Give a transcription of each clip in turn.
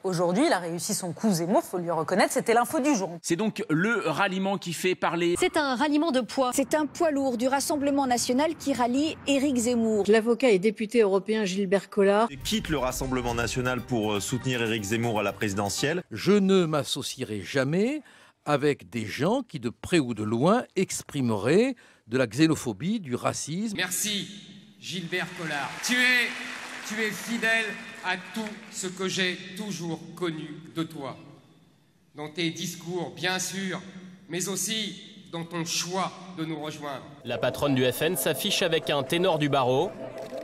Aujourd'hui, il a réussi son coup Zemmour, faut lui reconnaître, c'était l'info du jour. C'est donc le ralliement qui fait parler. C'est un ralliement de poids. C'est un poids lourd du Rassemblement national qui rallie Éric Zemmour. L'avocat et député européen Gilbert Collard quitte le Rassemblement national pour soutenir Éric Zemmour à la présidentielle. Je ne m'associerai jamais avec des gens qui, de près ou de loin, exprimeraient de la xénophobie, du racisme. Merci, Gilbert Collard. Tu es fidèle à tout ce que j'ai toujours connu de toi. Dans tes discours, bien sûr, mais aussi dans ton choix de nous rejoindre. La patronne du FN s'affiche avec un ténor du barreau.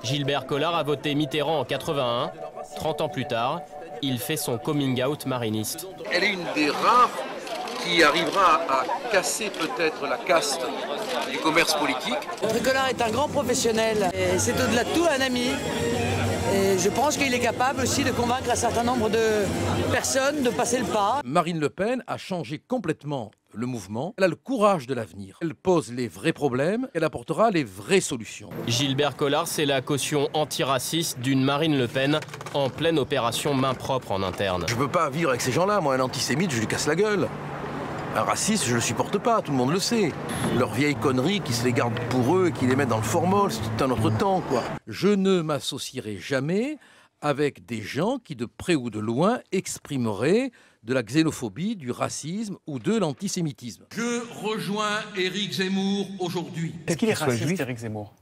Gilbert Collard a voté Mitterrand en 81. 30 ans plus tard, il fait son coming out mariniste. Elle est une des rares qui arrivera à casser peut-être la caste du commerce politique. Collard est un grand professionnel et c'est au-delà de tout un ami. Et je pense qu'il est capable aussi de convaincre un certain nombre de personnes de passer le pas. Marine Le Pen a changé complètement le mouvement. Elle a le courage de l'avenir. Elle pose les vrais problèmes, elle apportera les vraies solutions. Gilbert Collard, c'est la caution antiraciste d'une Marine Le Pen en pleine opération main propre en interne. Je ne peux pas vivre avec ces gens-là. Moi, un antisémite, je lui casse la gueule. Un raciste, je ne le supporte pas, tout le monde le sait. Leurs vieilles conneries qui se les gardent pour eux et qui les mettent dans le formol, c'est un autre temps, quoi. Je ne m'associerai jamais avec des gens qui, de près ou de loin, exprimeraient de la xénophobie, du racisme ou de l'antisémitisme. Je rejoins Éric Zemmour aujourd'hui. Est-ce qu'il est raciste, Éric Zemmour ?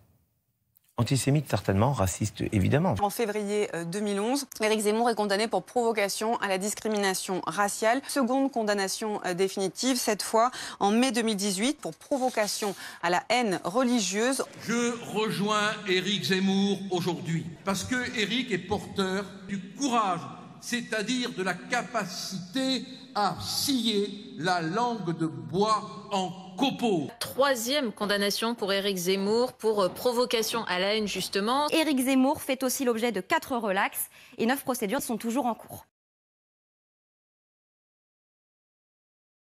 Antisémite certainement, raciste évidemment. En février 2011, Éric Zemmour est condamné pour provocation à la discrimination raciale. Seconde condamnation définitive, cette fois en mai 2018, pour provocation à la haine religieuse. Je rejoins Éric Zemmour aujourd'hui parce que Éric est porteur du courage, c'est-à-dire de la capacité à scier la langue de bois en copeaux. Troisième condamnation pour Éric Zemmour pour provocation à la haine justement. Éric Zemmour fait aussi l'objet de 4 relax et 9 procédures sont toujours en cours.